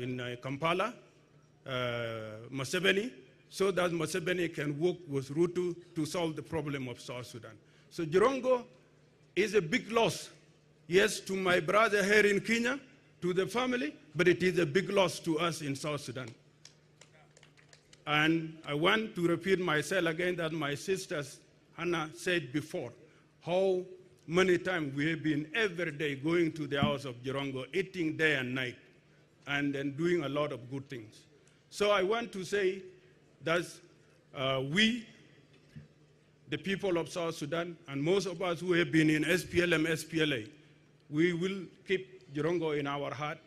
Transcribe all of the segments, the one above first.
in Kampala, Museveni, so that Museveni can work with Ruto to solve the problem of South Sudan. So Jirongo is a big loss, yes, to my brother here in Kenya, to the family, but it is a big loss to us in South Sudan. And I want to repeat myself again that my sisters, Hannah, said before, how many times we have been every day going to the house of Jirongo, eating day and night, and then doing a lot of good things. So I want to say that we, the people of South Sudan, and most of us who have been in SPLM, SPLA, we will keep Jirongo in our heart,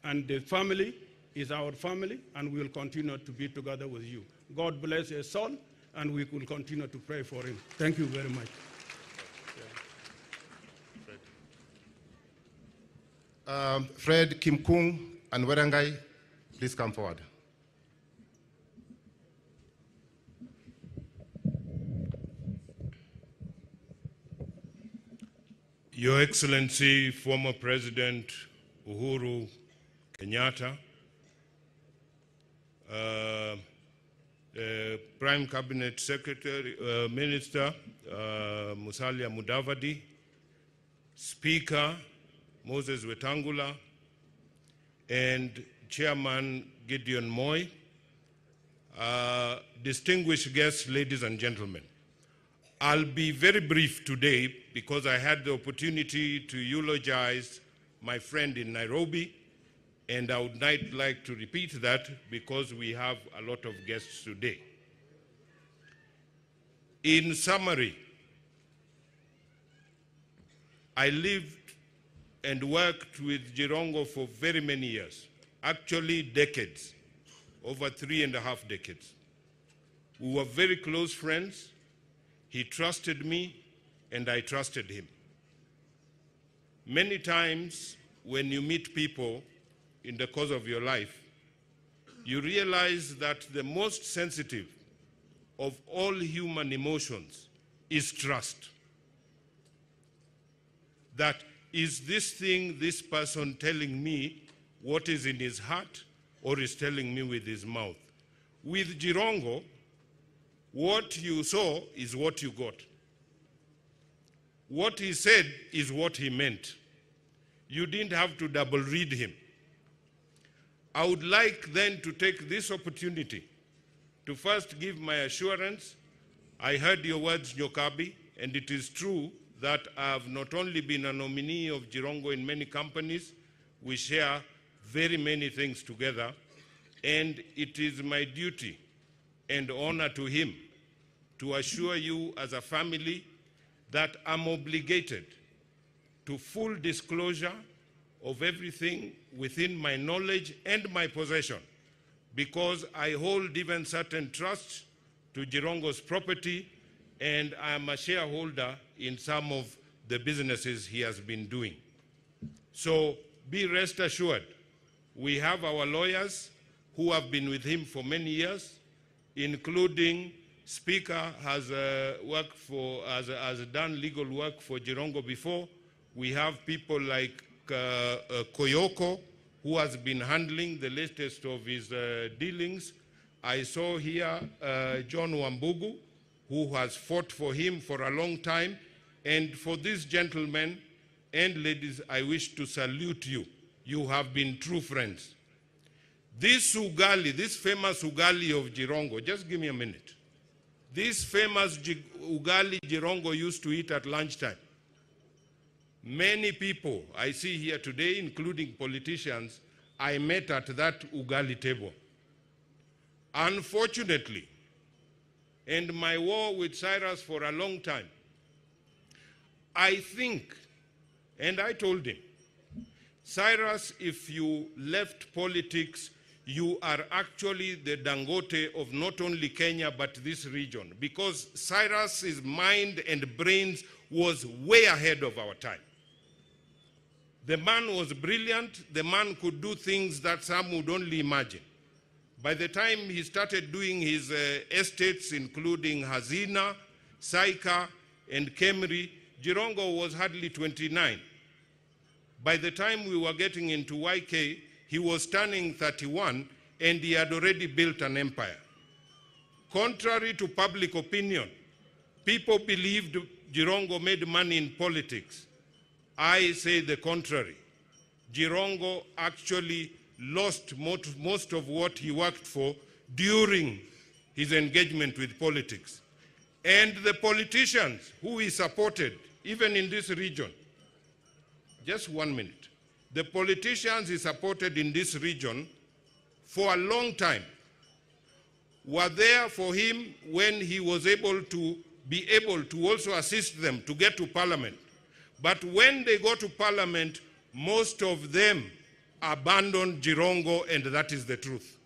and the family is our family, and we will continue to be together with you. God bless his soul, and we will continue to pray for him. Thank you very much. Fred, Kim Kung, and Werangai, please come forward. Your Excellency, former President Uhuru Kenyatta, Prime Cabinet Secretary, Minister Musalia Mudavadi, Speaker Moses Wetangula, and Chairman Gideon Moi, distinguished guests, ladies and gentlemen. I'll be very brief today because I had the opportunity to eulogize my friend in Nairobi, and I would not like to repeat that because we have a lot of guests today. In summary, I lived and worked with Jirongo for very many years, actually decades, over 3.5 decades. We were very close friends. He trusted me, and I trusted him. Many times when you meet people in the course of your life, you realize that the most sensitive of all human emotions is trust. That is this thing, this person telling me what is in his heart, or is telling me with his mouth? With Jirongo, what you saw is what you got. What he said is what he meant. You didn't have to double read him. I would like then to take this opportunity to first give my assurance. I heard your words, Nyokabi, and it is true that I have not only been a nominee of Jirongo in many companies, we share very many things together, and it is my duty and honor to him to assure you as a family that I'm obligated to full disclosure of everything within my knowledge and my possession, because I hold even certain trusts to Jirongo's property, and I am a shareholder in some of the businesses he has been doing. So be rest assured, we have our lawyers who have been with him for many years, including Speaker has worked for, has done legal work for Jirongo before. We have people like Koyoko, who has been handling the latest of his dealings. I saw here John Wambugu, who has fought for him for a long time. And for these gentlemen and ladies, I wish to salute you. You have been true friends. This ugali, this famous ugali of Jirongo, just give me a minute. This famous ugali Jirongo used to eat at lunchtime. Many people I see here today, including politicians, I met at that ugali table. Unfortunately, and my war with Cyrus for a long time, I think, and I told him, Cyrus, if you left politics, you are actually the Dangote of not only Kenya, but this region, because Cyrus's mind and brains was way ahead of our time. The man was brilliant. The man could do things that some would only imagine. By the time he started doing his estates, including Hazina, Saika, and Kemri, Jirongo was hardly 29. By the time we were getting into YK, he was turning 31 and he had already built an empire. Contrary to public opinion, people believed Jirongo made money in politics. I say the contrary. Jirongo actually lost most of what he worked for during his engagement with politics. And the politicians who he supported, even in this region, just 1 minute, the politicians he supported in this region for a long time were there for him when he was able to also assist them to get to parliament. But when they got to parliament, most of them abandoned Jirongo, and that is the truth.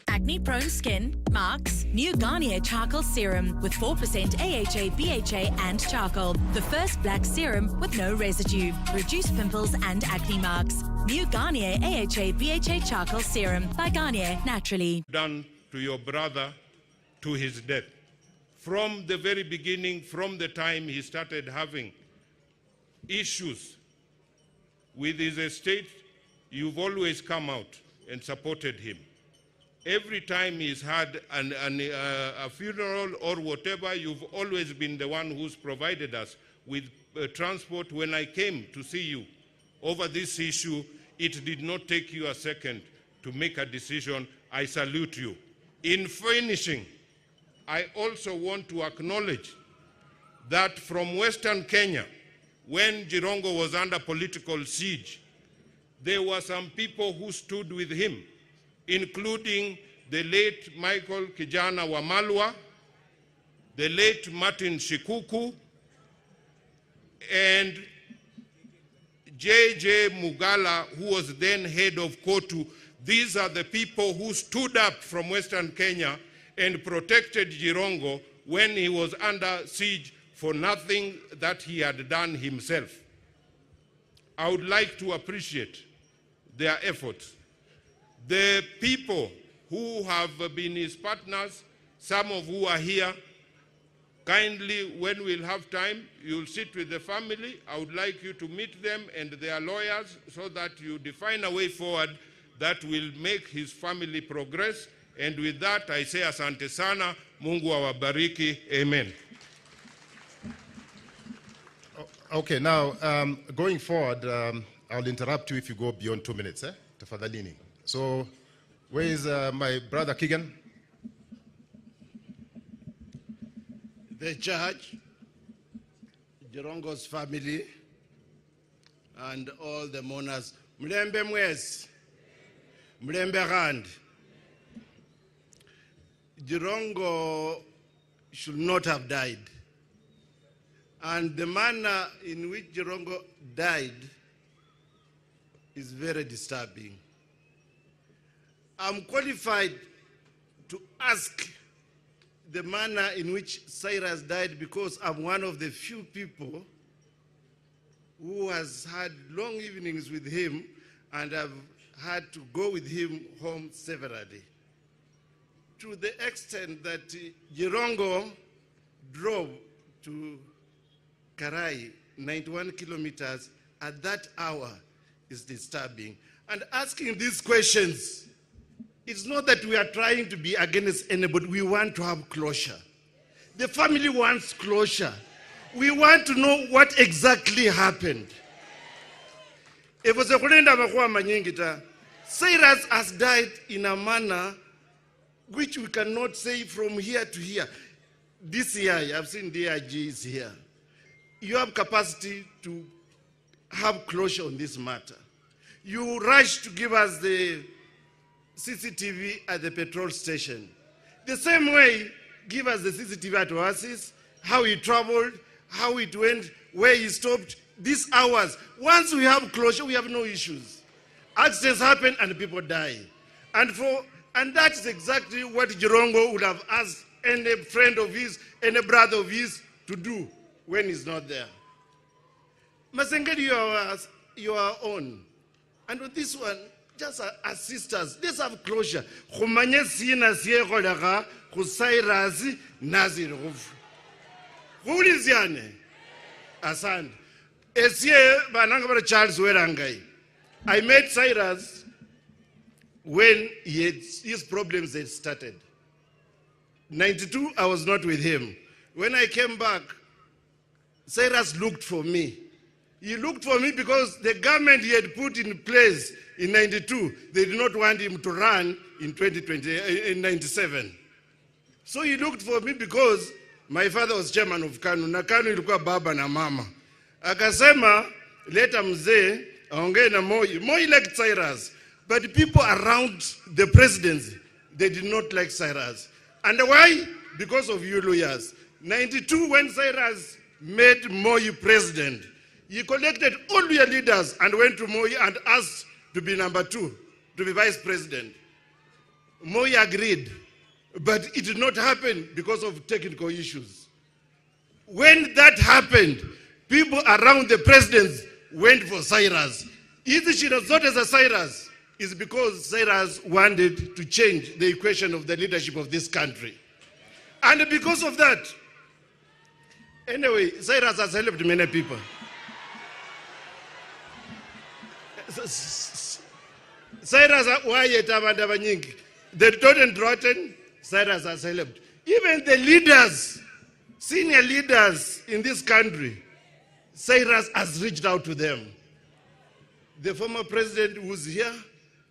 Acne-prone skin? Marks? New Garnier Charcoal Serum with 4% AHA, BHA and charcoal. The first black serum with no residue. Reduce pimples and acne marks. New Garnier AHA, BHA Charcoal Serum by Garnier Naturally. Done to your brother to his death. From the very beginning, from the time he started having issues with his estate, you've always come out and supported him. Every time he's had a funeral or whatever, you've always been the one who's provided us with transport. When I came to see you over this issue, it did not take you a second to make a decision. I salute you. In finishing, I also want to acknowledge that from Western Kenya, when Jirongo was under political siege, there were some people who stood with him, including the late Michael Kijana Wamalwa, the late Martin Shikuku, and J.J. Mugala, who was then head of KOTU. These are the people who stood up from Western Kenya and protected Jirongo when he was under siege for nothing that he had done himself. I would like to appreciate their efforts. The people who have been his partners, some of who are here, kindly, when we'll have time, you'll sit with the family. I would like you to meet them and their lawyers so that you define a way forward that will make his family progress. And with that, I say asante sana, Mungu awabariki, amen. Okay, now, going forward, I'll interrupt you if you go beyond 2 minutes, tafadhalini. So, where is my brother Keegan? The judge, Jirongo'S family, and all the mourners. Mlembe mwezi, mlembe rand. Jirongo should not have died. And the manner in which Jirongo died is very disturbing. I'm qualified to ask the manner in which Cyrus died because I'm one of the few people who has had long evenings with him and have had to go with him home severally. To the extent that Jirongo drove to Karai, 91 kilometers, at that hour is disturbing. And asking these questions, it's not that we are trying to be against anybody. We want to have closure. The family wants closure. We want to know what exactly happened. Cyrus has died in a manner which we cannot say from here to here. This year, I've seen DIG is here. You have capacity to have closure on this matter. You rush to give us the CCTV at the petrol station. The same way, give us the CCTV at Oasis, how he traveled, how it went, where he stopped, these hours. Once we have closure, we have no issues. Accidents happen and people die. And that's exactly what Jirongo would have asked any friend of his, any brother of his to do when he's not there. Masengeli, you are on. And with this one, just as sisters, let's have closure. Khumanye sina siyegolega khusayirazi nazirufu. Khulizyane. Asante. Esiye bananga bara Charles Werangai. I met Cyrus when his problems had started. 92, I was not with him. When I came back, Cyrus looked for me. He looked for me because the government he had put in place in 92, they did not want him to run in 97. So he looked for me because my father was chairman of KANU, na KANU ilikuwa baba na mama. Akasema, leta mzee, aongee na Moi. Moi liked Cyrus, but people around the presidency, they did not like Cyrus. And why? Because of you lawyers. 92, when Cyrus made Moi president, he collected all your leaders and went to Moi and asked to be number 2, to be vice president. Moi agreed, but it did not happen because of technical issues. When that happened, people around the president went for Cyrus. If she was not as a Cyrus, it's because Cyrus wanted to change the equation of the leadership of this country. And because of that, anyway, Cyrus has helped many people. Cyrus, the Totten Rotten, Cyrus has helped. Even the leaders, senior leaders in this country, Cyrus has reached out to them. The former president who was here,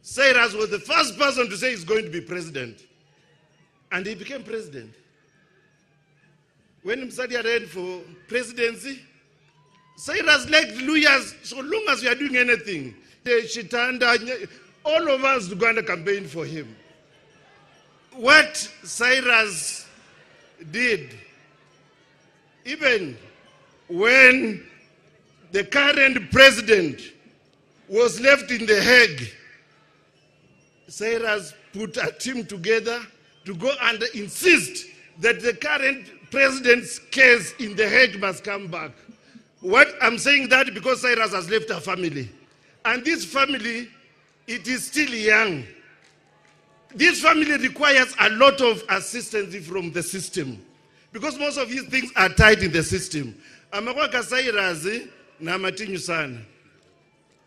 Cyrus was the first person to say he's going to be president. And he became president. When Msadi ran for presidency, Cyrus liked lawyers so long as we are doing anything. Shitanda, all of us are going to campaign for him. What Cyrus did, even when the current president was left in The Hague, Cyrus put a team together to go and insist that the current president's case in The Hague must come back. What I'm saying that because Cyrus has left a family. And this family, it is still young. This family requires a lot of assistance from the system. Because most of these things are tied in the system. Amakwaka Cyrus na matinyu sana.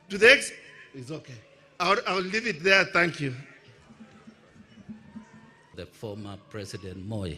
To the ex, it's okay. I'll leave it there, thank you. The former President Moi